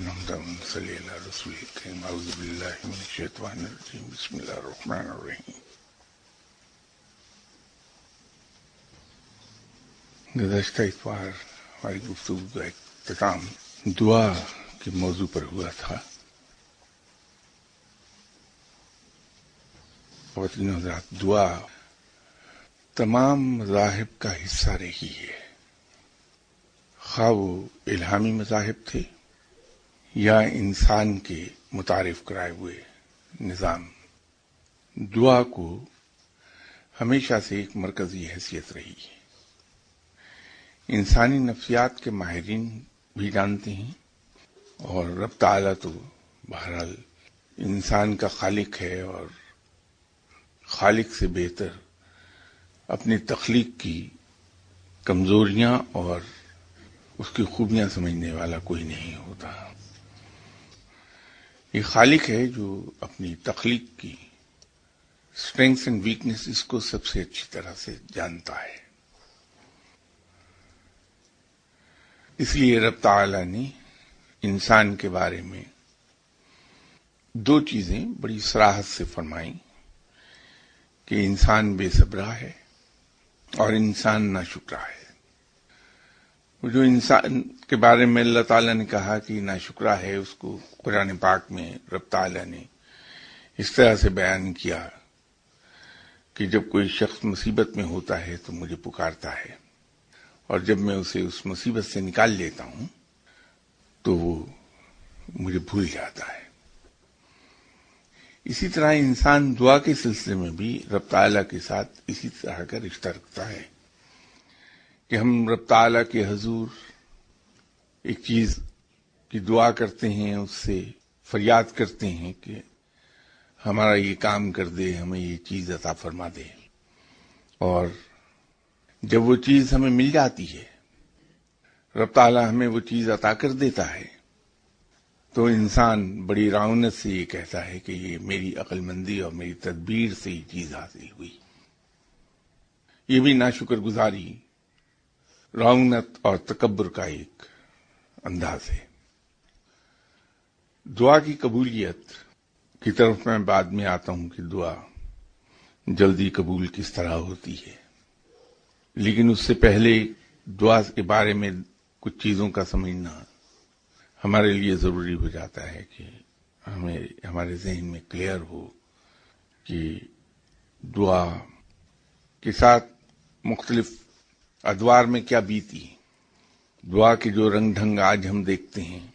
نحمده ونصلي على رسوله الكريم. اعوذ بالله من الشیطان الرجیم. بسم اللہ الرحمن الرحیم. گزشتہ اتوار ہماری گفتگو کا اختتام دعا کے موضوع پر ہوا تھا. خواتین حضرات، دعا تمام مذاہب کا حصہ رہی ہے، خواہ وہ الہامی مذاہب تھے یا انسان کے متعارف کرائے ہوئے نظام. دعا کو ہمیشہ سے ایک مرکزی حیثیت رہی ہے. انسانی نفسیات کے ماہرین بھی جانتے ہیں، اور رب تعالیٰ تو بہرحال انسان کا خالق ہے، اور خالق سے بہتر اپنی تخلیق کی کمزوریاں اور اس کی خوبیاں سمجھنے والا کوئی نہیں ہوتا. یہ خالق ہے جو اپنی تخلیق کی اسٹرینگس اینڈ ویکنیسز کو سب سے اچھی طرح سے جانتا ہے. اس لیے رب تعالیٰ نے انسان کے بارے میں دو چیزیں بڑی صراحت سے فرمائیں کہ انسان بے صبرہ ہے اور انسان ناشکرا ہے. جو انسان کے بارے میں اللہ تعالیٰ نے کہا کہ ناشکرا ہے، اس کو قرآن پاک میں رب تعالیٰ نے اس طرح سے بیان کیا کہ جب کوئی شخص مصیبت میں ہوتا ہے تو مجھے پکارتا ہے، اور جب میں اسے اس مصیبت سے نکال لیتا ہوں تو وہ مجھے بھول جاتا ہے. اسی طرح انسان دعا کے سلسلے میں بھی رب تعالیٰ کے ساتھ اسی طرح کا رشتہ رکھتا ہے کہ ہم رب تعالیٰ کے حضور ایک چیز کی دعا کرتے ہیں، اس سے فریاد کرتے ہیں کہ ہمارا یہ کام کر دے، ہمیں یہ چیز عطا فرما دے. اور جب وہ چیز ہمیں مل جاتی ہے، رب تعالیٰ ہمیں وہ چیز عطا کر دیتا ہے، تو انسان بڑی رعونت سے یہ کہتا ہے کہ یہ میری عقل مندی اور میری تدبیر سے یہ چیز حاصل ہوئی. یہ بھی ناشکر گزاری، رعونت اور تکبر کا ایک انداز ہے. دعا کی قبولیت کی طرف میں بعد میں آتا ہوں کہ دعا جلدی قبول کس طرح ہوتی ہے، لیکن اس سے پہلے دعا کے بارے میں کچھ چیزوں کا سمجھنا ہمارے لیے ضروری ہو جاتا ہے کہ ہمارے ذہن میں کلیئر ہو کہ دعا کے ساتھ مختلف ادوار میں کیا بیتی. دعا کے جو رنگ ڈھنگ آج ہم دیکھتے ہیں،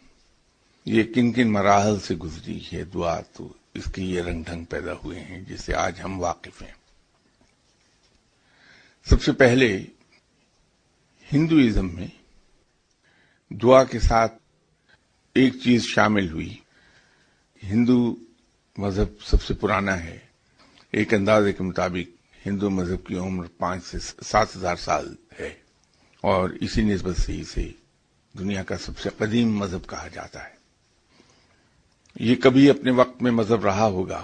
یہ کن کن مراحل سے گزری ہے دعا، تو اس کے یہ رنگ ڈھنگ پیدا ہوئے ہیں جس سے آج ہم واقف ہیں. سب سے پہلے ہندوازم میں دعا کے ساتھ ایک چیز شامل ہوئی. ہندو مذہب سب سے پرانا ہے. ایک اندازے کے مطابق ہندو مذہب کی عمر 5 سے 7,000 سال ہے، اور اسی نسبت سے اسے دنیا کا سب سے قدیم مذہب کہا جاتا ہے. یہ کبھی اپنے وقت میں مذہب رہا ہوگا،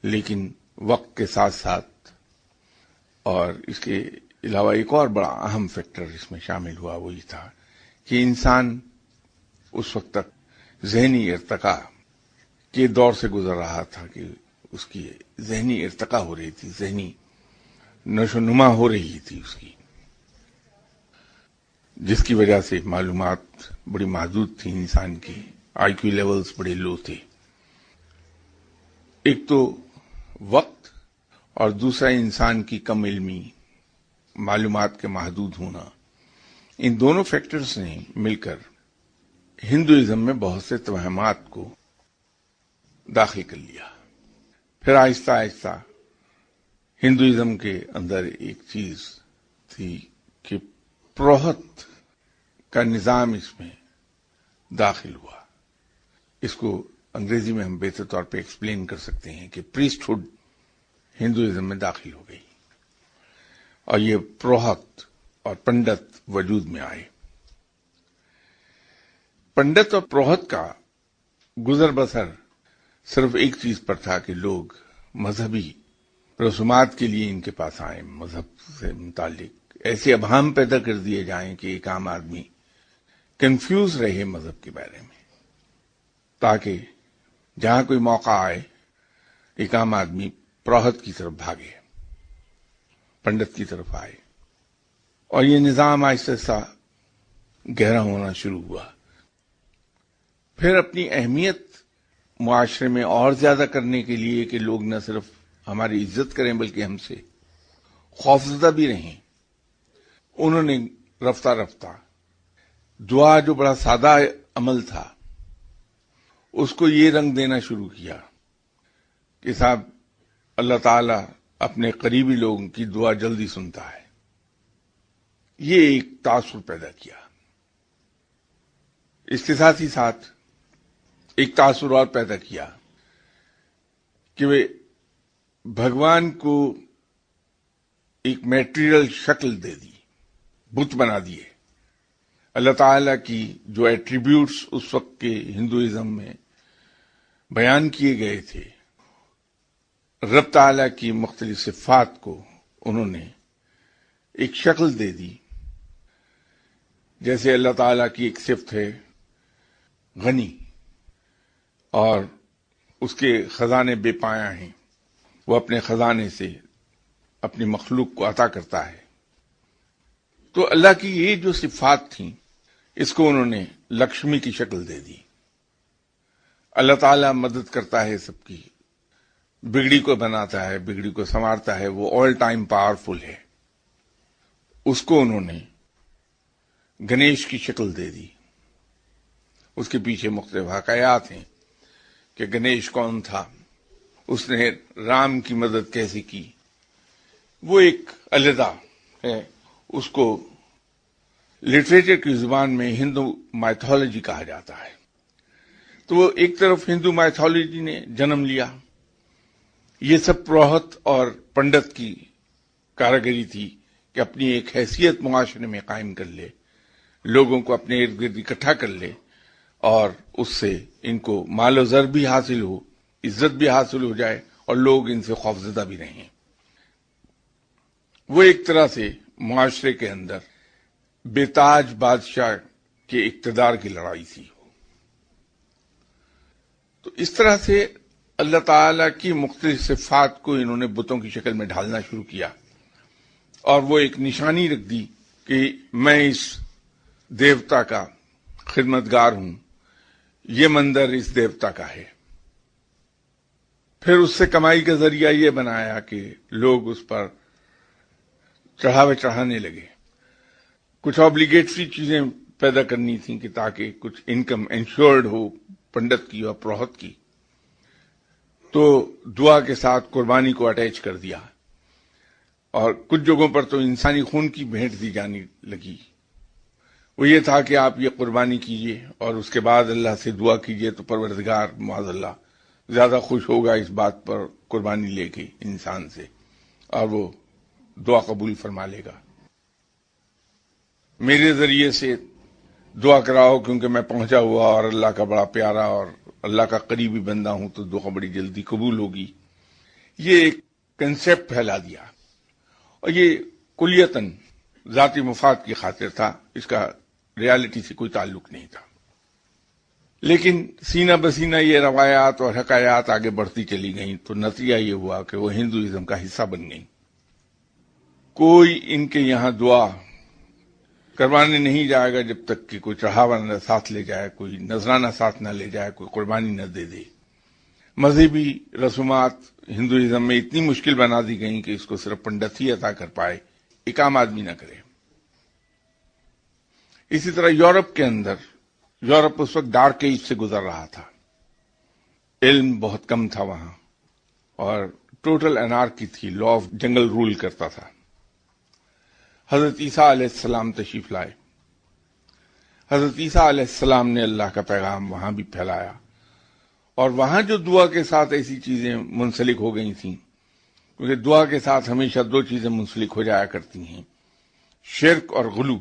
لیکن وقت کے ساتھ ساتھ اور اس کے علاوہ ایک اور بڑا اہم فیکٹر اس میں شامل ہوا، وہ یہ تھا کہ انسان اس وقت تک ذہنی ارتقاء کے دور سے گزر رہا تھا کہ اس کی ذہنی ارتقاء ہو رہی تھی، ذہنی نشو نما ہو رہی تھی اس کی، جس کی وجہ سے معلومات بڑی محدود تھی. انسان کی آئی کیو لیولز بڑے لو تھے. ایک تو وقت اور دوسرا انسان کی کم علمی، معلومات کے محدود ہونا، ان دونوں فیکٹرز نے مل کر ہندوازم میں بہت سے توہمات کو داخل کر لیا. پھر آہستہ آہستہ ہندوازم کے اندر ایک چیز تھی کہ پروہت کا نظام اس میں داخل ہوا. اس کو انگریزی میں ہم بہتر طور پہ ایکسپلین کر سکتے ہیں کہ پریسٹ ہوڈ ہندوازم میں داخل ہو گئی، اور یہ پروہت اور پنڈت وجود میں آئے. پنڈت اور پروہت کا گزر بسر صرف ایک چیز پر تھا کہ لوگ مذہبی رسومات کے لیے ان کے پاس آئیں، مذہب سے متعلق ایسے ابہام پیدا کر دیے جائیں کہ ایک عام آدمی کنفیوز رہے مذہب کے بارے میں. تاکہ جہاں کوئی موقع آئے ایک عام آدمی پروہت کی طرف بھاگے، پنڈت کی طرف آئے، اور یہ نظام آہستہ آہستہ گہرا ہونا شروع ہوا۔ پھر اپنی اہمیت معاشرے میں اور زیادہ کرنے کے لیے کہ لوگ نہ صرف ہماری عزت کریں بلکہ ہم سے خوفزدہ بھی رہیں، انہوں نے رفتہ رفتہ دعا جو بڑا سادہ عمل تھا اس کو یہ رنگ دینا شروع کیا کہ صاحب اللہ تعالی اپنے قریبی لوگوں کی دعا جلدی سنتا ہے۔ یہ ایک تاثر پیدا کیا۔ اس کے ساتھ ہی ساتھ ایک تاثر اور پیدا کیا کہ وہ بھگوان کو ایک میٹیریل شکل دے دی، بت بنا دیے۔ اللہ تعالی کی جو ایٹریبیوٹس اس وقت کے ہندوازم میں بیان کیے گئے تھے، رب تعالی کی مختلف صفات کو انہوں نے ایک شکل دے دی۔ جیسے اللہ تعالی کی ایک صفت ہے غنی، اور اس کے خزانے بے پایہ ہیں، وہ اپنے خزانے سے اپنی مخلوق کو عطا کرتا ہے۔ تو اللہ کی یہ جو صفات تھیں اس کو انہوں نے لکشمی کی شکل دے دی۔ اللہ تعالیٰ مدد کرتا ہے سب کی، بگڑی کو بناتا ہے، بگڑی کو سنوارتا ہے، وہ آل ٹائم پاورفل ہے، اس کو انہوں نے گنیش کی شکل دے دی۔ اس کے پیچھے مختلف حکایات ہیں کہ گنیش کون تھا، اس نے رام کی مدد کیسے کی، وہ ایک علیحدہ ہے، اس کو لٹریچر کی زبان میں ہندو مائتھولوجی کہا جاتا ہے۔ تو وہ ایک طرف ہندو مائتھولوجی نے جنم لیا، یہ سب پروہت اور پنڈت کی کاریگری تھی کہ اپنی ایک حیثیت معاشرے میں قائم کر لے، لوگوں کو اپنے ارد گرد اکٹھا کر لے، اور اس سے ان کو مال و زر بھی حاصل ہو، عزت بھی حاصل ہو جائے، اور لوگ ان سے خوفزدہ بھی رہیں۔ وہ ایک طرح سے معاشرے کے اندر بے تاج بادشاہ کے اقتدار کی لڑائی تھی۔ تو اس طرح سے اللہ تعالی کی مختلف صفات کو انہوں نے بتوں کی شکل میں ڈھالنا شروع کیا، اور وہ ایک نشانی رکھ دی کہ میں اس دیوتا کا خدمتگار ہوں، یہ مندر اس دیوتا کا ہے۔ پھر اس سے کمائی کا ذریعہ یہ بنایا کہ لوگ اس پر چڑھاوے چڑھانے لگے، کچھ آبلیگیٹری چیزیں پیدا کرنی تھیں کہ تاکہ کچھ انکم انشورڈ ہو پنڈت کی اور پروہت کی۔ تو دعا کے ساتھ قربانی کو اٹیچ کر دیا، اور کچھ جگہوں پر تو انسانی خون کی بھیٹ دی جانے لگی۔ وہ یہ تھا کہ آپ یہ قربانی کیجئے اور اس کے بعد اللہ سے دعا کیجئے تو پروردگار معاذ اللہ زیادہ خوش ہوگا اس بات پر قربانی لے کے انسان سے، اور وہ دعا قبول فرما لے گا۔ میرے ذریعے سے دعا کراؤ کیونکہ میں پہنچا ہوا اور اللہ کا بڑا پیارا اور اللہ کا قریبی بندہ ہوں، تو دعا بڑی جلدی قبول ہوگی۔ یہ ایک کنسیپٹ پھیلا دیا، اور یہ کلیتاً ذاتی مفاد کی خاطر تھا، اس کا ریالٹی سے کوئی تعلق نہیں تھا۔ لیکن سینہ بسینہ یہ روایات اور حکایات آگے بڑھتی چلی گئیں، تو نتیجہ یہ ہوا کہ وہ ہندوازم کا حصہ بن گئیں۔ کوئی ان کے یہاں دعا کروانے نہیں جائے گا جب تک کہ کوئی چڑھاوا نہ ساتھ لے جائے، کوئی نذرانہ ساتھ نہ لے جائے، کوئی قربانی نہ دے دے۔ مذہبی رسومات ہندوازم میں اتنی مشکل بنا دی گئیں کہ اس کو صرف پنڈت ہی عطا کر پائے، ایک عام آدمی نہ کرے۔ اسی طرح یورپ کے اندر، یورپ اس وقت ڈارک ایج سے گزر رہا تھا، علم بہت کم تھا وہاں، اور ٹوٹل انارکی تھی، لا آف جنگل رول کرتا تھا۔ حضرت عیسیٰ علیہ السلام تشریف لائے، حضرت عیسیٰ علیہ السلام نے اللہ کا پیغام وہاں بھی پھیلایا، اور وہاں جو دعا کے ساتھ ایسی چیزیں منسلک ہو گئی تھیں، کیونکہ دعا کے ساتھ ہمیشہ دو چیزیں منسلک ہو جایا کرتی ہیں، شرک اور غلو،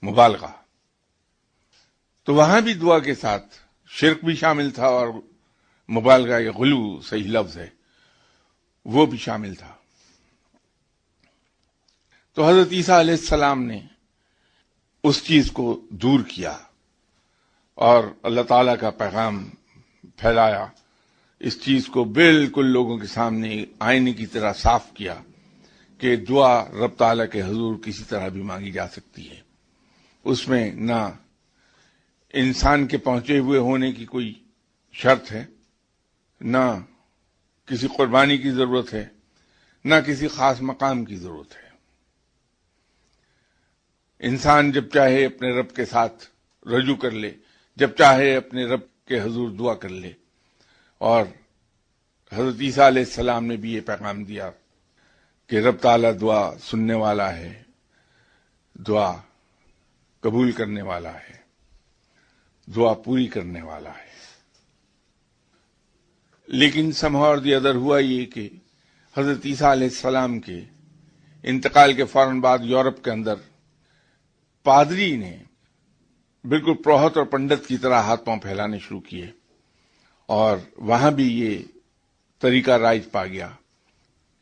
مبالغہ۔ تو وہاں بھی دعا کے ساتھ شرک بھی شامل تھا، اور مبالغہ یا غلو صحیح لفظ ہے وہ بھی شامل تھا۔ تو حضرت عیسیٰ علیہ السلام نے اس چیز کو دور کیا، اور اللہ تعالیٰ کا پیغام پھیلایا، اس چیز کو بالکل لوگوں کے سامنے آئینے کی طرح صاف کیا کہ دعا رب تعالیٰ کے حضور کسی طرح بھی مانگی جا سکتی ہے، اس میں نہ انسان کے پہنچے ہوئے ہونے کی کوئی شرط ہے، نہ کسی قربانی کی ضرورت ہے، نہ کسی خاص مقام کی ضرورت ہے۔ انسان جب چاہے اپنے رب کے ساتھ رجوع کر لے، جب چاہے اپنے رب کے حضور دعا کر لے، اور حضرت عیسیٰ علیہ السلام نے بھی یہ پیغام دیا کہ رب تعالیٰ دعا سننے والا ہے، دعا قبول کرنے والا ہے، دعا پوری کرنے والا ہے۔ لیکن somehow or the other ہوا یہ کہ حضرت عیسیٰ علیہ السلام کے انتقال کے فوراً بعد یورپ کے اندر پادری نے بالکل پروہت اور پنڈت کی طرح ہاتھ پاؤں پھیلانے شروع کیے، اور وہاں بھی یہ طریقہ رائج پا گیا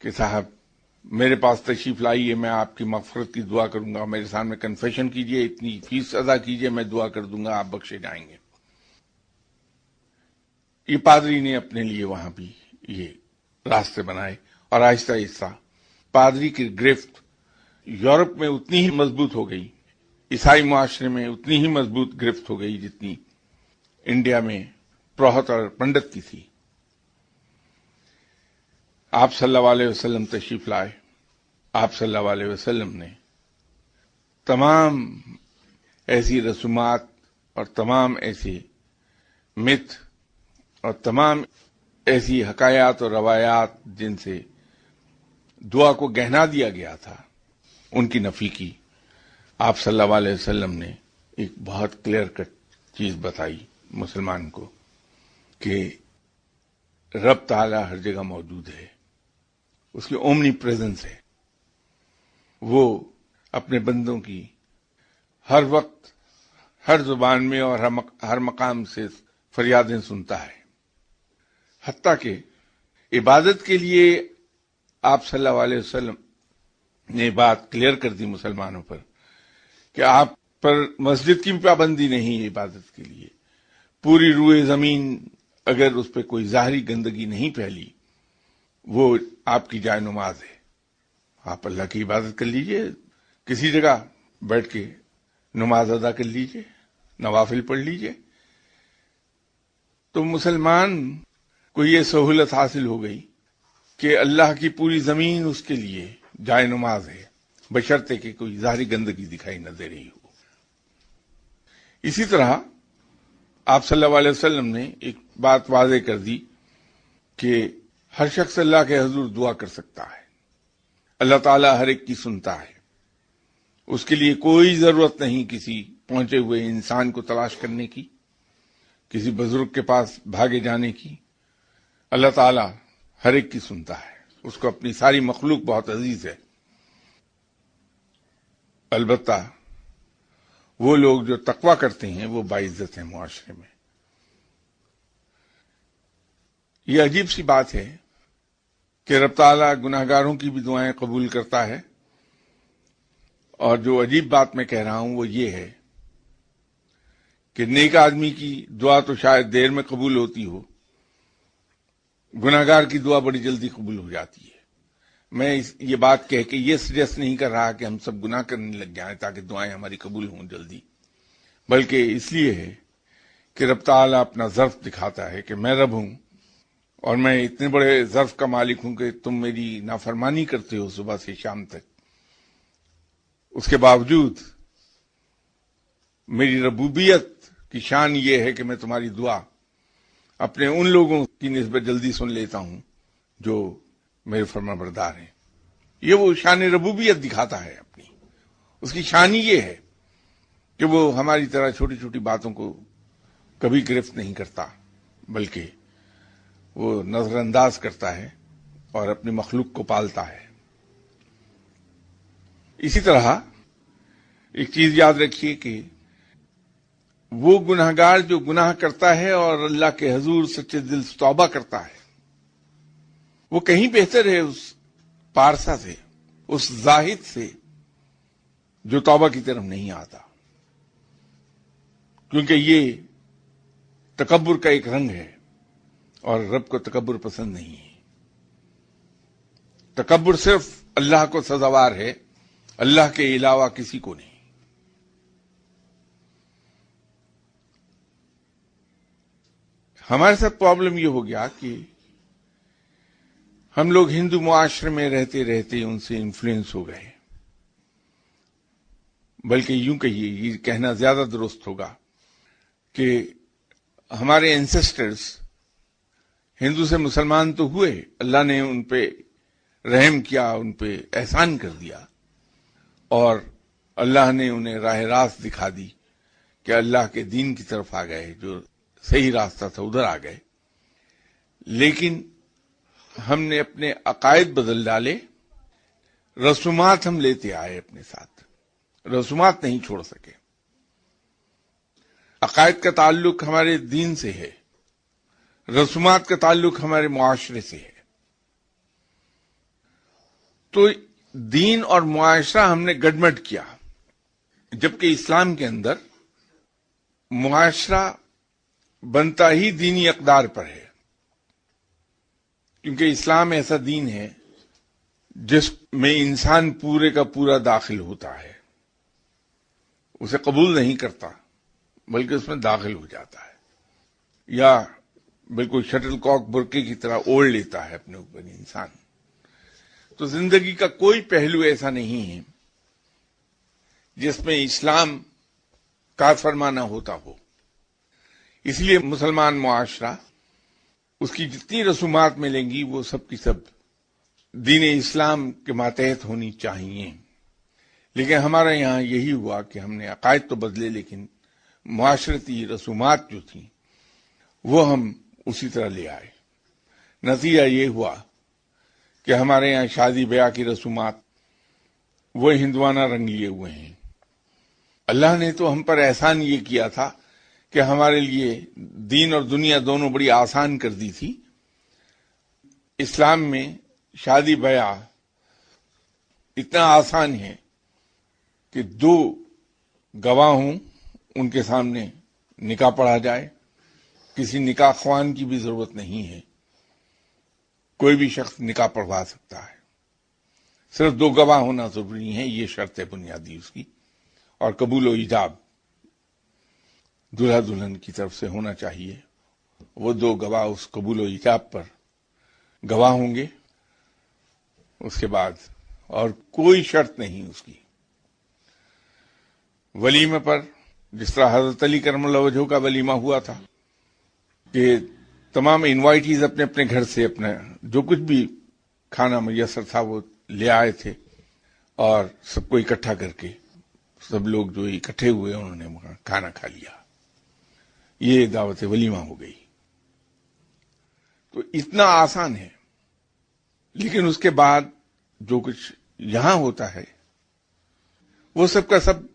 کہ صاحب میرے پاس تشریف لائیے، میں آپ کی مغفرت کی دعا کروں گا، میرے سامنے کنفیشن کیجئے، اتنی فیس ادا کیجئے، میں دعا کر دوں گا، آپ بخشے جائیں گے۔ یہ پادری نے اپنے لیے وہاں بھی یہ راستے بنائے، اور آہستہ آہستہ پادری کی گرفت یورپ میں اتنی ہی مضبوط ہو گئی، عیسائی معاشرے میں اتنی ہی مضبوط گرفت ہو گئی جتنی انڈیا میں پروہت اور پنڈت کی تھی۔ آپ صلی اللہ علیہ وسلم تشریف لائے، آپ صلی اللہ علیہ وسلم نے تمام ایسی رسومات اور تمام ایسے مت اور تمام ایسی حکایات اور روایات جن سے دعا کو گہنا دیا گیا تھا، ان کی نفی کی۔ آپ صلی اللہ علیہ وسلم نے ایک بہت کلیئر کٹ چیز بتائی مسلمان کو کہ رب تعالیٰ ہر جگہ موجود ہے، اس کی اومنی پریزنس ہے، وہ اپنے بندوں کی ہر وقت ہر زبان میں اور ہر مقام سے فریادیں سنتا ہے۔ حتیٰ کہ عبادت کے لیے آپ صلی اللہ علیہ وسلم نے بات کلیئر کر دی مسلمانوں پر کہ آپ پر مسجد کی پابندی نہیں ہے عبادت کے لیے، پوری روئے زمین اگر اس پہ کوئی ظاہری گندگی نہیں پھیلی وہ آپ کی جائے نماز ہے، آپ اللہ کی عبادت کر لیجئے، کسی جگہ بیٹھ کے نماز ادا کر لیجئے، نوافل پڑھ لیجئے۔ تو مسلمان کو یہ سہولت حاصل ہو گئی کہ اللہ کی پوری زمین اس کے لیے جائے نماز ہے، بشرطے کہ کوئی ظاہری گندگی دکھائی نہ دے رہی ہو۔ اسی طرح آپ صلی اللہ علیہ وسلم نے ایک بات واضح کر دی کہ ہر شخص اللہ کے حضور دعا کر سکتا ہے، اللہ تعالیٰ ہر ایک کی سنتا ہے، اس کے لیے کوئی ضرورت نہیں کسی پہنچے ہوئے انسان کو تلاش کرنے کی، کسی بزرگ کے پاس بھاگے جانے کی۔ اللہ تعالیٰ ہر ایک کی سنتا ہے، اس کو اپنی ساری مخلوق بہت عزیز ہے۔ البتہ وہ لوگ جو تقوی کرتے ہیں وہ باعزت ہیں معاشرے میں۔ یہ عجیب سی بات ہے کہ رب تعالیٰ گناہگاروں کی بھی دعائیں قبول کرتا ہے، اور جو عجیب بات میں کہہ رہا ہوں وہ یہ ہے کہ نیک آدمی کی دعا تو شاید دیر میں قبول ہوتی ہو، گناہگار کی دعا بڑی جلدی قبول ہو جاتی ہے۔ میں یہ بات کہہ کے یہ سجیسٹ نہیں کر رہا کہ ہم سب گناہ کرنے لگ جائیں تاکہ دعائیں ہماری قبول ہوں جلدی، بلکہ اس لیے ہے کہ رب تعالیٰ اپنا ظرف دکھاتا ہے کہ میں رب ہوں، اور میں اتنے بڑے ظرف کا مالک ہوں کہ تم میری نافرمانی کرتے ہو صبح سے شام تک، اس کے باوجود میری ربوبیت کی شان یہ ہے کہ میں تمہاری دعا اپنے ان لوگوں کی نسبت جلدی سن لیتا ہوں جو میرے فرما بردار ہیں۔ یہ وہ شان ربوبیت دکھاتا ہے اپنی، اس کی شان ہی یہ ہے کہ وہ ہماری طرح چھوٹی چھوٹی باتوں کو کبھی گرفت نہیں کرتا، بلکہ وہ نظر انداز کرتا ہے اور اپنی مخلوق کو پالتا ہے۔ اسی طرح ایک چیز یاد رکھیے کہ وہ گناہگار جو گناہ کرتا ہے اور اللہ کے حضور سچے دل سے توبہ کرتا ہے، وہ کہیں بہتر ہے اس پارسا سے، اس زاہد سے جو توبہ کی طرف نہیں آتا، کیونکہ یہ تکبر کا ایک رنگ ہے اور رب کو تکبر پسند نہیں ہے. تکبر صرف اللہ کو سزاوار ہے، اللہ کے علاوہ کسی کو نہیں. ہمارے ساتھ پرابلم یہ ہو گیا کہ ہم لوگ ہندو معاشرے میں رہتے رہتے ان سے انفلوئنس ہو گئے، بلکہ یوں کہیے، یہ کہنا زیادہ درست ہوگا کہ ہمارے اینسسٹرز ہندو سے مسلمان تو ہوئے، اللہ نے ان پہ رحم کیا، ان پہ احسان کر دیا، اور اللہ نے انہیں راہ راست دکھا دی کہ اللہ کے دین کی طرف آ گئے، جو صحیح راستہ تھا ادھر آ گئے. لیکن ہم نے اپنے عقائد بدل ڈالے، رسومات ہم لیتے آئے اپنے ساتھ، رسومات نہیں چھوڑ سکے. عقائد کا تعلق ہمارے دین سے ہے، رسومات کا تعلق ہمارے معاشرے سے ہے. تو دین اور معاشرہ ہم نے گڈمڈ کیا، جبکہ اسلام کے اندر معاشرہ بنتا ہی دینی اقدار پر ہے، کیونکہ اسلام ایسا دین ہے جس میں انسان پورے کا پورا داخل ہوتا ہے، اسے قبول نہیں کرتا بلکہ اس میں داخل ہو جاتا ہے، یا بالکل شٹل کاک برقعے کی طرح اوڑھ لیتا ہے اپنے اوپر انسان. تو زندگی کا کوئی پہلو ایسا نہیں ہے جس میں اسلام کا فرمانا ہوتا ہو. اس لیے مسلمان معاشرہ، اس کی جتنی رسومات ملیں گی وہ سب کی سب دین اسلام کے ماتحت ہونی چاہیے. لیکن ہمارے یہاں یہی ہوا کہ ہم نے عقائد تو بدلے، لیکن معاشرتی رسومات جو تھیں وہ ہم اسی طرح لے آئے. نتیجہ یہ ہوا کہ ہمارے یہاں شادی بیاہ کی رسومات وہ ہندوانہ رنگ لیے ہوئے ہیں. اللہ نے تو ہم پر احسان یہ کیا تھا کہ ہمارے لیے دین اور دنیا دونوں بڑی آسان کر دی تھی. اسلام میں شادی بیاہ اتنا آسان ہے کہ دو گواہ ہوں، ان کے سامنے نکاح پڑھا جائے، کسی نکاح خوان کی بھی ضرورت نہیں ہے، کوئی بھی شخص نکاح پڑھوا سکتا ہے. صرف دو گواہ ہونا ضروری ہے، یہ شرط ہے بنیادی اس کی، اور قبول و ایجاب دلہا دلہن کی طرف سے ہونا چاہیے. وہ دو گواہ اس قبول و ایجاب پر گواہ ہوں گے، اس کے بعد اور کوئی شرط نہیں اس کی. ولیمے پر جس طرح حضرت علی کرم اللہ وجہہ کا ولیمہ ہوا تھا کہ تمام انوائٹیز اپنے اپنے گھر سے اپنا جو کچھ بھی کھانا میسر تھا وہ لے آئے تھے، اور سب کو اکٹھا کر کے سب لوگ جو اکٹھے ہوئے انہوں نے وہاں کھانا کھا لیا. یہ دعوت ولیمہ ہو گئی. تو اتنا آسان ہے، لیکن اس کے بعد جو کچھ یہاں ہوتا ہے وہ سب کا سب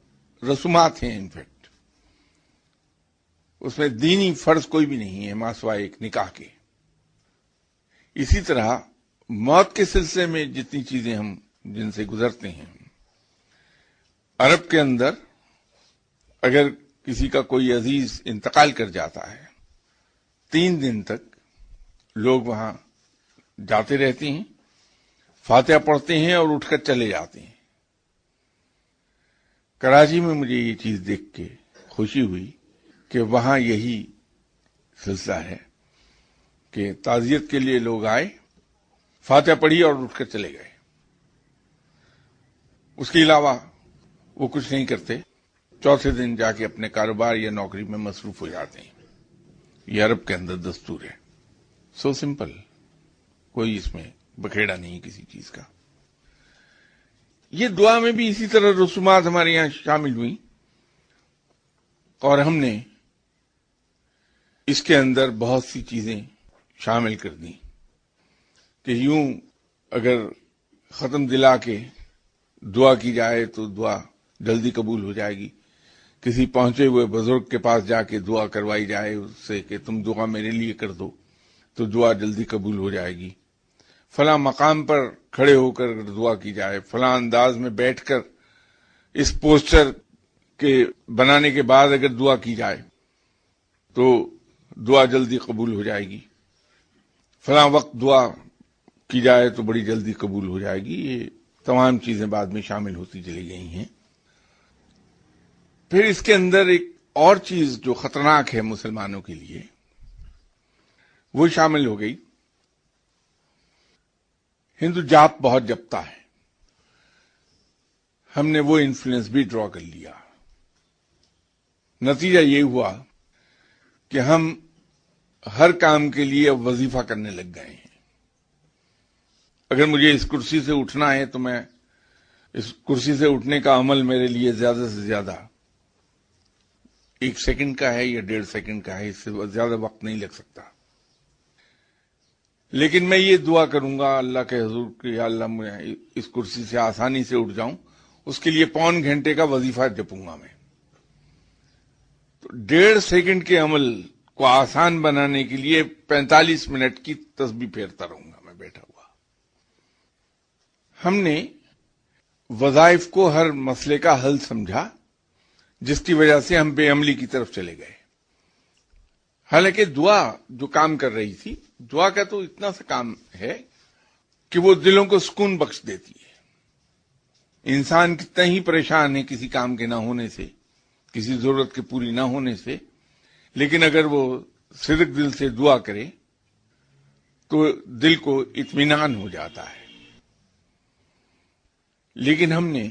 رسومات ہیں. انفیکٹ اس میں دینی فرض کوئی بھی نہیں ہے ماں سوائے ایک نکاح کے. اسی طرح موت کے سلسلے میں جتنی چیزیں ہم جن سے گزرتے ہیں، عرب کے اندر اگر کسی کا کوئی عزیز انتقال کر جاتا ہے، 3 دن تک لوگ وہاں جاتے رہتے ہیں، فاتحہ پڑھتے ہیں اور اٹھ کر چلے جاتے ہیں. کراچی میں مجھے یہ چیز دیکھ کے خوشی ہوئی کہ وہاں یہی سلسلہ ہے کہ تعزیت کے لیے لوگ آئے، فاتحہ پڑھی اور اٹھ کر چلے گئے. اس کے علاوہ وہ کچھ نہیں کرتے، چوتھے دن جا کے اپنے کاروبار یا نوکری میں مصروف ہو جاتے ہیں. یہ عرب کے اندر دستور ہے. سو سمپل، کوئی اس میں بکھیڑا نہیں کسی چیز کا. یہ دعا میں بھی اسی طرح رسومات ہمارے یہاں شامل ہوئی، اور ہم نے اس کے اندر بہت سی چیزیں شامل کر دیں کہ یوں اگر ختم دلا کے دعا کی جائے تو دعا جلدی قبول ہو جائے گی. کسی پہنچے ہوئے بزرگ کے پاس جا کے دعا کروائی جائے اس سے کہ تم دعا میرے لیے کر دو تو دعا جلدی قبول ہو جائے گی. فلاں مقام پر کھڑے ہو کر دعا کی جائے، فلاں انداز میں بیٹھ کر اس پوسچر کے بنانے کے بعد اگر دعا کی جائے تو دعا جلدی قبول ہو جائے گی، فلاں وقت دعا کی جائے تو بڑی جلدی قبول ہو جائے گی، یہ تمام چیزیں بعد میں شامل ہوتی چلی گئی ہیں۔ پھر اس کے اندر ایک اور چیز جو خطرناک ہے مسلمانوں کے لیے وہ شامل ہو گئی، ہندو جات بہت جپتا ہے، ہم نے وہ انفلوئنس بھی ڈرا کر لیا۔ نتیجہ یہ ہوا کہ ہم ہر کام کے لیے اب وظیفہ کرنے لگ گئے ہیں۔ اگر مجھے اس کرسی سے اٹھنا ہے تو میں اس کرسی سے اٹھنے کا عمل میرے لیے زیادہ سے زیادہ 1 سیکنڈ کا ہے یا 1.5 سیکنڈ کا ہے، اس سے زیادہ وقت نہیں لگ سکتا، لیکن میں یہ دعا کروں گا اللہ کے حضور کہ یا اللہ میں اس کرسی سے آسانی سے اٹھ جاؤں، اس کے لیے 1.25 گھنٹے کا وظیفہ جپوں گا میں۔ تو 1.5 سیکنڈ کے عمل کو آسان بنانے کے لیے 45 منٹ کی تسبیح پھیرتا رہوں گا میں بیٹھا ہوا۔ ہم نے وظائف کو ہر مسئلے کا حل سمجھا، جس کی وجہ سے ہم بے عملی کی طرف چلے گئے۔ حالانکہ دعا جو کام کر رہی تھی، دعا کا تو اتنا سا کام ہے کہ وہ دلوں کو سکون بخش دیتی ہے۔ انسان کتنا ہی پریشان ہے کسی کام کے نہ ہونے سے، کسی ضرورت کے پوری نہ ہونے سے، لیکن اگر وہ صدق دل سے دعا کرے تو دل کو اطمینان ہو جاتا ہے۔ لیکن ہم نے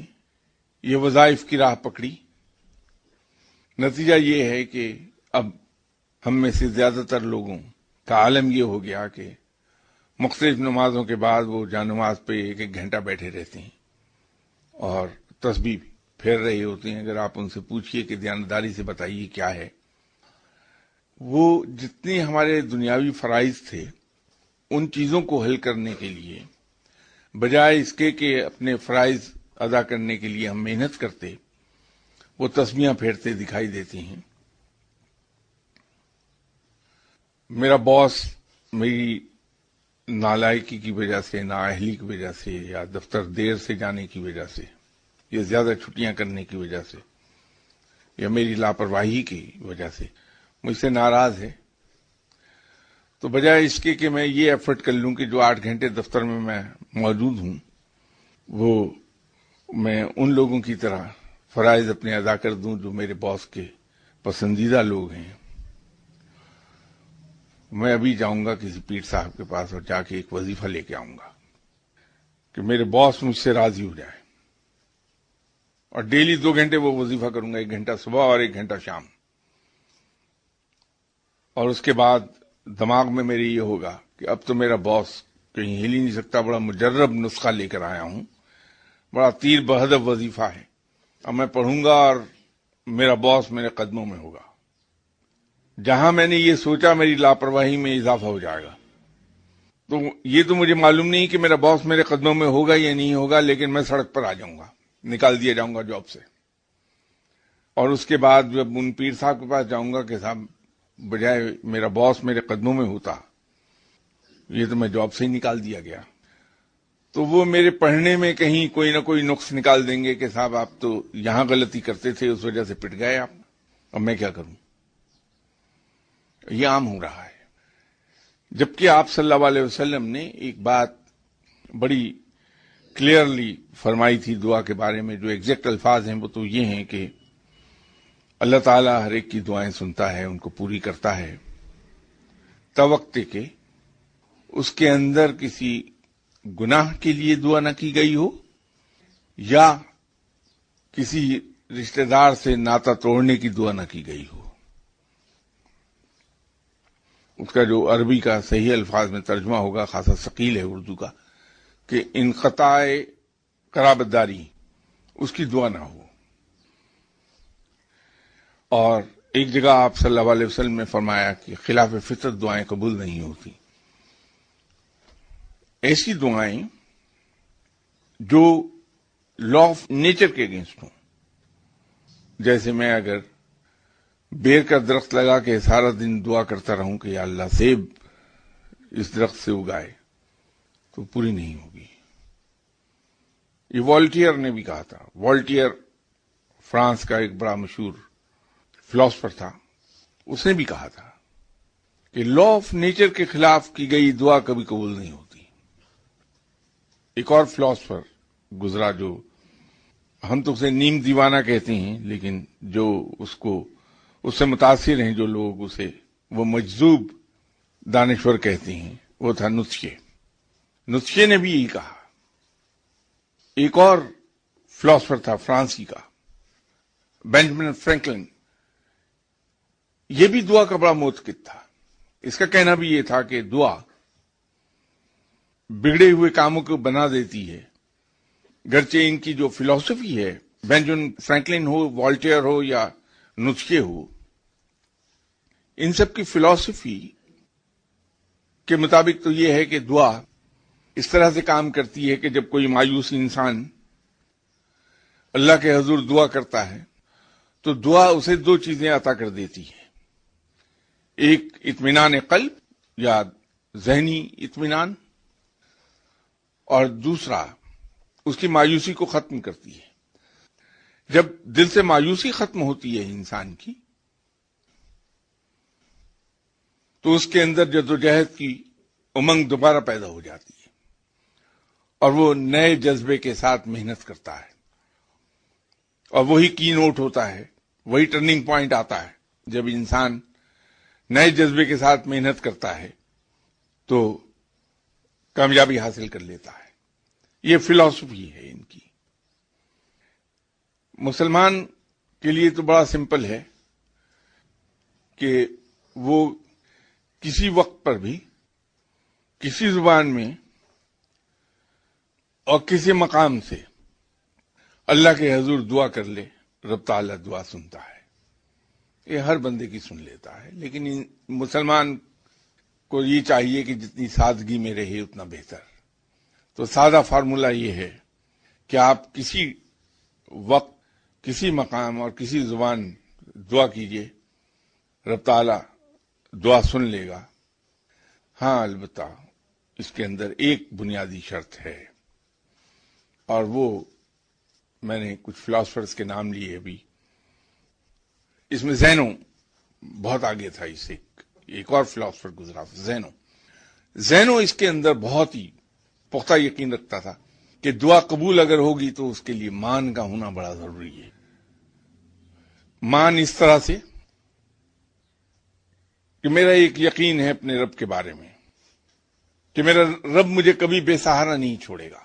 یہ وظائف کی راہ پکڑی، نتیجہ یہ ہے کہ اب ہم میں سے زیادہ تر لوگوں کا عالم یہ ہو گیا کہ مختلف نمازوں کے بعد وہ جا نماز پہ 1 گھنٹہ بیٹھے رہتے ہیں اور تسبیح پھیر رہے ہوتے ہیں۔ اگر آپ ان سے پوچھئے کہ دیانتداری سے بتائیے کیا ہے، وہ جتنے ہمارے دنیاوی فرائض تھے ان چیزوں کو حل کرنے کے لیے بجائے اس کے کہ اپنے فرائض ادا کرنے کے لیے ہم محنت کرتے، وہ تسبیحاں پھیرتے دکھائی دیتی ہیں۔ میرا باس میری نالائکی کی وجہ سے، نااہلی کی وجہ سے، یا دفتر دیر سے جانے کی وجہ سے، یا زیادہ چھٹیاں کرنے کی وجہ سے، یا میری لاپرواہی کی وجہ سے مجھ سے ناراض ہے، تو بجائے اس کے کہ میں یہ ایفرٹ کر لوں کہ جو 8 گھنٹے دفتر میں موجود ہوں وہ میں ان لوگوں کی طرح فرائض اپنے ادا کر دوں جو میرے باس کے پسندیدہ لوگ ہیں، میں ابھی جاؤں گا کسی پیر صاحب کے پاس اور جا کے ایک وظیفہ لے کے آؤں گا کہ میرے باس مجھ سے راضی ہو جائے، اور ڈیلی 2 گھنٹے وہ وظیفہ کروں گا، 1 گھنٹہ صبح اور 1 گھنٹہ شام، اور اس کے بعد دماغ میں میرے یہ ہوگا کہ اب تو میرا باس کہیں ہل ہی نہیں سکتا، بڑا مجرب نسخہ لے کر آیا ہوں، بڑا تیر بہدف وظیفہ ہے، اب میں پڑھوں گا اور میرا باس میرے قدموں میں ہوگا۔ جہاں میں نے یہ سوچا میری لاپرواہی میں اضافہ ہو جائے گا۔ تو یہ تو مجھے معلوم نہیں کہ میرا باس میرے قدموں میں ہوگا یا نہیں ہوگا، لیکن میں سڑک پر آ جاؤں گا، نکال دیا جاؤں گا جاب سے، اور اس کے بعد جب ان پیر صاحب کے پاس جاؤں گا کہ صاحب بجائے میرا باس میرے قدموں میں ہوتا، یہ تو میں جاب سے ہی نکال دیا گیا، تو وہ میرے پڑھنے میں کہیں کوئی نہ کوئی نقص نکال دیں گے کہ صاحب آپ تو یہاں غلطی کرتے تھے، اس وجہ سے پٹ گئے آپ، اب میں کیا کروں۔ یہ عام ہو رہا ہے، جبکہ آپ صلی اللہ علیہ وسلم نے ایک بات بڑی کلیئرلی فرمائی تھی دعا کے بارے میں، جو ایگزیکٹ الفاظ ہیں وہ تو یہ ہیں کہ اللہ تعالیٰ ہر ایک کی دعائیں سنتا ہے، ان کو پوری کرتا ہے، توقع کہ اس کے اندر کسی گناہ کے لیے دعا نہ کی گئی ہو یا کسی رشتہ دار سے ناطہ توڑنے کی دعا نہ کی گئی ہو۔ اس کا جو عربی کا صحیح الفاظ میں ترجمہ ہوگا خاصا ثقیل ہے اردو کا، کہ انقطاع قرابت داری اس کی دعا نہ ہو۔ اور ایک جگہ آپ صلی اللہ علیہ وسلم نے فرمایا کہ خلاف فطرت دعائیں قبول نہیں ہوتی۔ ایسی دعائیں جو لا آف نیچر کے اگینسٹ ہوں، جیسے میں اگر بیر کا درخت لگا کے سارا دن دعا کرتا رہوں کہ یا اللہ سیب اس درخت سے اگائے، تو پوری نہیں ہوگی۔ یہ والٹیئر نے بھی کہا تھا، والٹیئر فرانس کا ایک بڑا مشہور فلاسفر تھا، اس نے بھی کہا تھا کہ لا آف نیچر کے خلاف کی گئی دعا کبھی قبول نہیں ہوتی. ایک اور فلاسفر گزرا جو ہم تو اسے نیم دیوانہ کہتے ہیں، لیکن جو اس سے متاثر ہیں جو لوگ اسے وہ مجذوب دانشور کہتے ہیں، وہ تھا نوتشے. نوتشے نے بھی یہی کہا. ایک اور فلاسفر تھا فرانسی کا، بینجامن فرینکلن. یہ بھی دعا کا بڑا معتقد تھا. اس کا کہنا بھی یہ تھا کہ دعا بگڑے ہوئے کاموں کو بنا دیتی ہے. گرچہ ان کی جو فلسفی ہے، بینجامن فرینکلن ہو، والٹیئر ہو یا نوتشے ہو، ان سب کی فلسفی کے مطابق تو یہ ہے کہ دعا اس طرح سے کام کرتی ہے کہ جب کوئی مایوس انسان اللہ کے حضور دعا کرتا ہے تو دعا اسے دو چیزیں عطا کر دیتی ہے. ایک اطمینان قلب یا ذہنی اطمینان، اور دوسرا اس کی مایوسی کو ختم کرتی ہے. جب دل سے مایوسی ختم ہوتی ہے انسان کی تو اس کے اندر جدوجہد کی امنگ دوبارہ پیدا ہو جاتی ہے اور وہ نئے جذبے کے ساتھ محنت کرتا ہے. اور وہی کی نوٹ ہوتا ہے، وہی ٹرننگ پوائنٹ آتا ہے جب انسان نئے جذبے کے ساتھ محنت کرتا ہے تو کامیابی حاصل کر لیتا ہے. یہ فلسفی ہے ان کی. مسلمان کے لیے تو بڑا سمپل ہے کہ وہ کسی وقت پر بھی کسی زبان میں اور کسی مقام سے اللہ کے حضور دعا کر لے، رب تعالیٰ دعا سنتا ہے. یہ ہر بندے کی سن لیتا ہے، لیکن مسلمان کو یہ چاہیے کہ جتنی سادگی میں رہے اتنا بہتر. تو سادہ فارمولہ یہ ہے کہ آپ کسی وقت، کسی مقام اور کسی زبان دعا کیجئے، رب تعالیٰ دعا سن لے گا. ہاں البتہ اس کے اندر ایک بنیادی شرط ہے، اور وہ میں نے کچھ فلاسفرز کے نام لیے ابھی. اس میں زینو بہت آگے تھا. اس سے ایک اور فلاسفر گزرا، زینو اس کے اندر بہت ہی پختہ یقین رکھتا تھا کہ دعا قبول اگر ہوگی تو اس کے لیے مان کا ہونا بڑا ضروری ہے. مان اس طرح سے کہ میرا ایک یقین ہے اپنے رب کے بارے میں کہ میرا رب مجھے کبھی بے سہارا نہیں چھوڑے گا.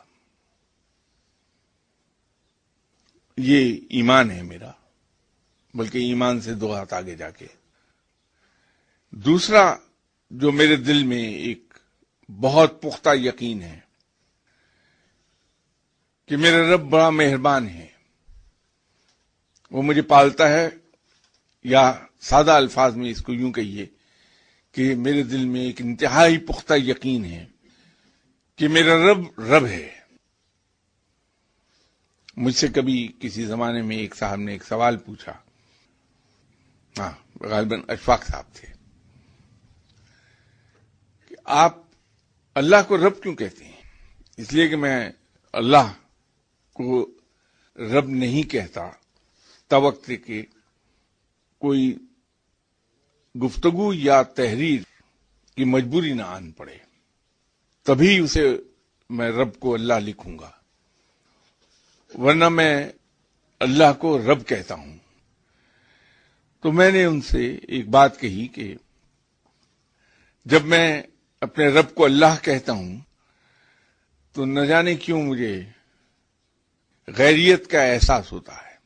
یہ ایمان ہے میرا، بلکہ ایمان سے دو ہاتھ آگے جا کے. دوسرا جو میرے دل میں ایک بہت پختہ یقین ہے کہ میرا رب بڑا مہربان ہے. وہ مجھے پالتا ہے، یا سادہ الفاظ میں اس کو یوں کہیے کہ میرے دل میں ایک انتہائی پختہ یقین ہے کہ میرا رب ہے. مجھ سے کبھی کسی زمانے میں ایک صاحب نے ایک سوال پوچھا، ہاں غالباً اشفاق صاحب تھے، کہ آپ اللہ کو رب کیوں کہتے ہیں؟ اس لیے کہ میں اللہ کو رب نہیں کہتا توقع کہ کوئی گفتگو یا تحریر کی مجبوری نہ آن پڑے، تبھی اسے میں رب کو اللہ لکھوں گا، ورنہ میں اللہ کو رب کہتا ہوں. تو میں نے ان سے ایک بات کہی کہ جب میں اپنے رب کو اللہ کہتا ہوں تو نہ جانے کیوں مجھے غیریت کا احساس ہوتا ہے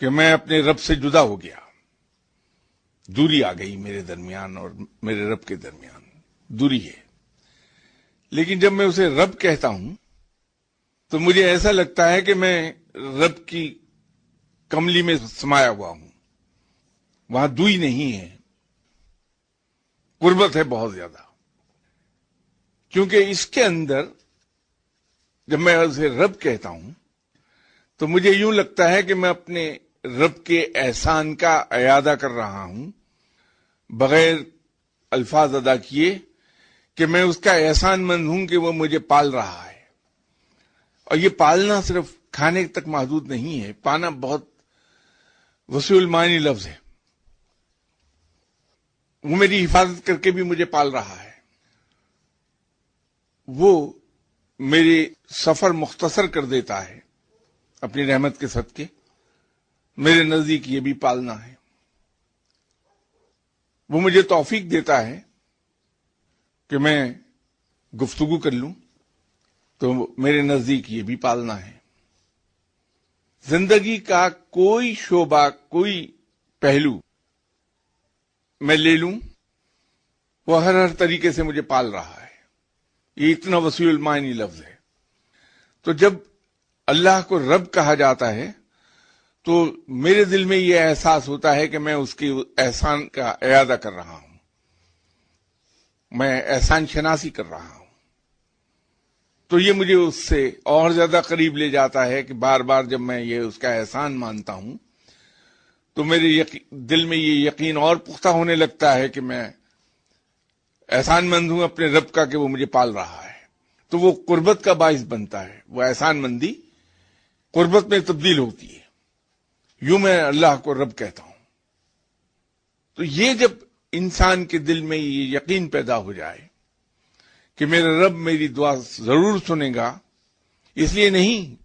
کہ میں اپنے رب سے جدا ہو گیا، دوری آ گئی میرے درمیان اور میرے رب کے درمیان دوری ہے. لیکن جب میں اسے رب کہتا ہوں تو مجھے ایسا لگتا ہے کہ میں رب کی کملی میں سمایا ہوا ہوں، وہاں دوئی نہیں ہے، قربت ہے بہت زیادہ. کیونکہ اس کے اندر جب میں اسے رب کہتا ہوں تو مجھے یوں لگتا ہے کہ میں اپنے رب کے احسان کا اعادہ کر رہا ہوں بغیر الفاظ ادا کیے، کہ میں اس کا احسان مند ہوں کہ وہ مجھے پال رہا ہے. اور یہ پالنا صرف کھانے تک محدود نہیں ہے، پانا بہت وسیع المعنی لفظ ہے. وہ میری حفاظت کر کے بھی مجھے پال رہا ہے، وہ میرے سفر مختصر کر دیتا ہے اپنی رحمت کے صدقے، میرے نزدیک یہ بھی پالنا ہے۔ وہ مجھے توفیق دیتا ہے کہ میں گفتگو کر لوں، تو میرے نزدیک یہ بھی پالنا ہے۔ زندگی کا کوئی شعبہ، کوئی پہلو میں لے لوں، وہ ہر طریقے سے مجھے پال رہا ہے۔ یہ اتنا وسیع المعنی لفظ ہے۔ تو جب اللہ کو رب کہا جاتا ہے تو میرے دل میں یہ احساس ہوتا ہے کہ میں اس کے احسان کا اعادہ کر رہا ہوں، میں احسان شناسی کر رہا ہوں۔ تو یہ مجھے اس سے اور زیادہ قریب لے جاتا ہے کہ بار بار جب میں یہ اس کا احسان مانتا ہوں تو میرے دل میں یہ یقین اور پختہ ہونے لگتا ہے کہ میں احسان مند ہوں اپنے رب کا، کہ وہ مجھے پال رہا ہے۔ تو وہ قربت کا باعث بنتا ہے، وہ احسان مندی قربت میں تبدیل ہوتی ہے۔ یوں میں اللہ کو رب کہتا ہوں۔ تو یہ جب انسان کے دل میں یہ یقین پیدا ہو جائے کہ میرا رب میری دعا ضرور سنے گا، اس لیے نہیں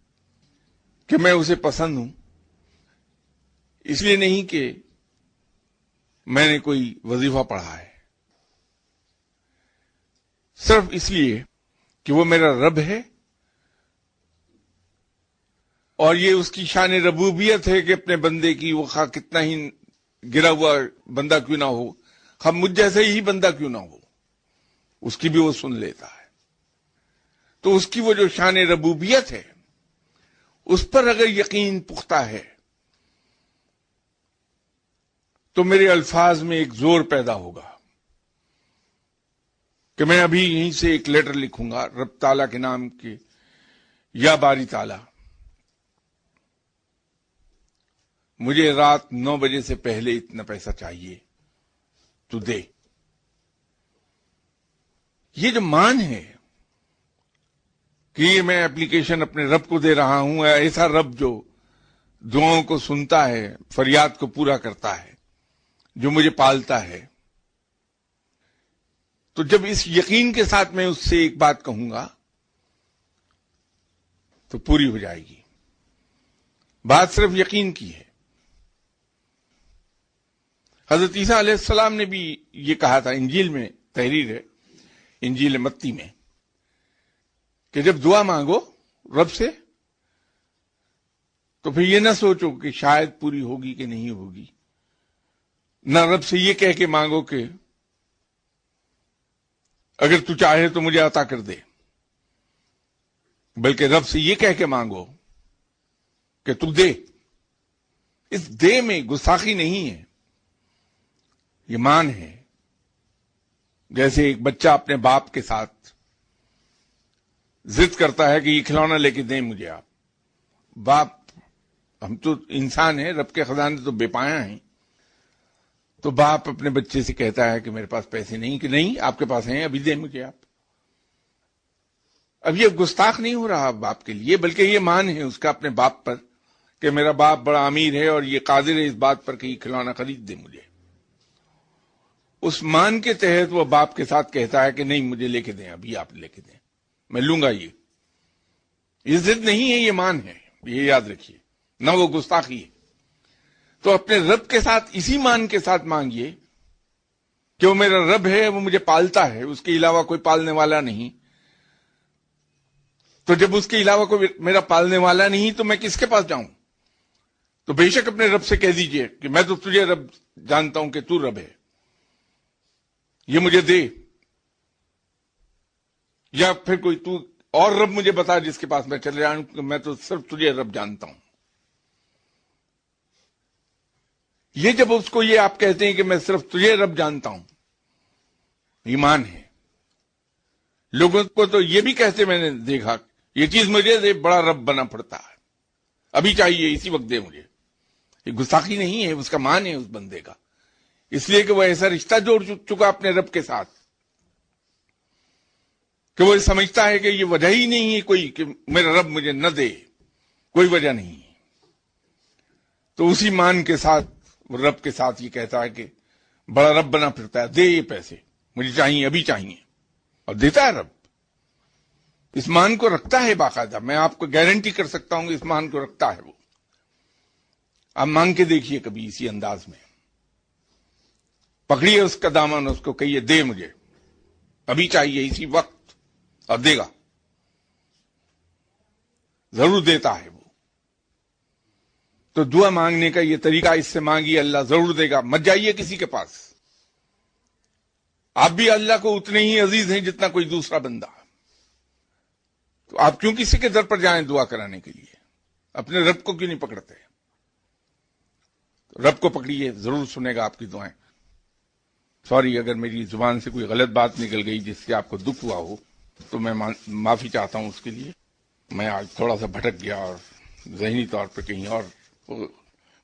کہ میں اسے پسند ہوں، اس لیے نہیں کہ میں نے کوئی وظیفہ پڑھا ہے، صرف اس لیے کہ وہ میرا رب ہے، اور یہ اس کی شان ربوبیت ہے کہ اپنے بندے کی، وہ خواہ کتنا ہی گرا ہوا بندہ کیوں نہ ہو، خواہ مجھ جیسے ہی بندہ کیوں نہ ہو، اس کی بھی وہ سن لیتا ہے۔ تو اس کی وہ جو شان ربوبیت ہے، اس پر اگر یقین پختہ ہے تو میرے الفاظ میں ایک زور پیدا ہوگا کہ میں ابھی یہیں سے ایک لیٹر لکھوں گا رب تعالیٰ کے نام کے، یا باری تعالیٰ مجھے رات 9 بجے سے پہلے اتنا پیسہ چاہیے، تو دے۔ یہ جو مان ہے کہ یہ میں اپلیکیشن اپنے رب کو دے رہا ہوں، ایسا رب جو دعاؤں کو سنتا ہے، فریاد کو پورا کرتا ہے، جو مجھے پالتا ہے، تو جب اس یقین کے ساتھ میں اس سے ایک بات کہوں گا تو پوری ہو جائے گی۔ بات صرف یقین کی ہے۔ حضرت عیسیٰ علیہ السلام نے بھی یہ کہا تھا، انجیل میں تحریر ہے، انجیل متی میں، کہ جب دعا مانگو رب سے تو پھر یہ نہ سوچو کہ شاید پوری ہوگی کہ نہیں ہوگی، نہ رب سے یہ کہہ کے مانگو کہ اگر تو چاہے تو مجھے عطا کر دے، بلکہ رب سے یہ کہہ کے مانگو کہ تو دے۔ اس دے میں گستاخی نہیں ہے، یہ مان ہے۔ جیسے ایک بچہ اپنے باپ کے ساتھ ضد کرتا ہے کہ یہ کھلونا لے کے دیں مجھے آپ۔ باپ، ہم تو انسان ہیں، رب کے خزانے تو بے پایا ہیں، تو باپ اپنے بچے سے کہتا ہے کہ میرے پاس پیسے نہیں، کہ نہیں آپ کے پاس ہیں، ابھی دیں مجھے آپ۔ اب یہ گستاخ نہیں ہو رہا باپ کے لیے، بلکہ یہ مان ہے اس کا اپنے باپ پر کہ میرا باپ بڑا امیر ہے اور یہ قادر ہے اس بات پر کہ یہ کھلونا خرید دے مجھے۔ اس مان کے تحت وہ باپ کے ساتھ کہتا ہے کہ نہیں مجھے لے کے دیں، ابھی آپ لے کے دیں، میں لوں گا۔ یہ ضد نہیں ہے، یہ مان ہے، یہ یاد رکھیے، نہ وہ گستاخی ہے۔ تو اپنے رب کے ساتھ اسی مان کے ساتھ مانگیے کہ وہ میرا رب ہے، وہ مجھے پالتا ہے، اس کے علاوہ کوئی پالنے والا نہیں۔ تو جب اس کے علاوہ کوئی میرا پالنے والا نہیں تو میں کس کے پاس جاؤں؟ تو بے شک اپنے رب سے کہہ دیجئے کہ میں تو تجھے رب جانتا ہوں کہ تو رب ہے، یہ مجھے دے، یا پھر کوئی تو اور رب مجھے بتا جس کے پاس میں چلے جاؤں، کہ میں تو صرف تجھے رب جانتا ہوں۔ یہ جب اس کو یہ آپ کہتے ہیں کہ میں صرف تجھے رب جانتا ہوں، ایمان ہے۔ لوگوں کو تو یہ بھی کہتے میں نے دیکھا، یہ چیز مجھے دے، بڑا رب بنا پڑتا ہے، ابھی چاہیے، اسی وقت دے مجھے۔ یہ گستاخی نہیں ہے، اس کا مان ہے اس بندے کا، اس لیے کہ وہ ایسا رشتہ جوڑ چکا اپنے رب کے ساتھ کہ وہ سمجھتا ہے کہ یہ وجہ ہی نہیں ہے کوئی کہ میرا رب مجھے نہ دے، کوئی وجہ نہیں ہے۔ تو اسی مان کے ساتھ رب کے ساتھ یہ کہتا ہے کہ بڑا رب بنا پھرتا ہے، دے یہ پیسے مجھے چاہیے، ابھی چاہیے، اور دیتا ہے رب. اس مان کو رکھتا ہے باقاعدہ، میں آپ کو گارنٹی کر سکتا ہوں کہ اس مان کو رکھتا ہے وہ. آپ مانگ کے دیکھیے کبھی اسی انداز میں، پکڑیے اس کا دامن، اس کو کہیے دے مجھے، ابھی چاہیے اسی وقت، اور دے گا، ضرور دیتا ہے وہ. تو دعا مانگنے کا یہ طریقہ، اس سے مانگیے اللہ ضرور دے گا. مت جائیے کسی کے پاس، آپ بھی اللہ کو اتنے ہی عزیز ہیں جتنا کوئی دوسرا بندہ. تو آپ کیوں کسی کے در پر جائیں دعا کرانے کے لیے؟ اپنے رب کو کیوں نہیں پکڑتے؟ رب کو پکڑیے، ضرور سنے گا آپ کی دعائیں. سوری اگر میری زبان سے کوئی غلط بات نکل گئی جس سے آپ کو دکھ ہوا ہو، تو میں معافی چاہتا ہوں اس کے لیے. میں آج تھوڑا سا بھٹک گیا اور ذہنی طور پہ کہیں اور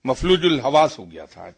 مفلوج الحواس ہو گیا تھا.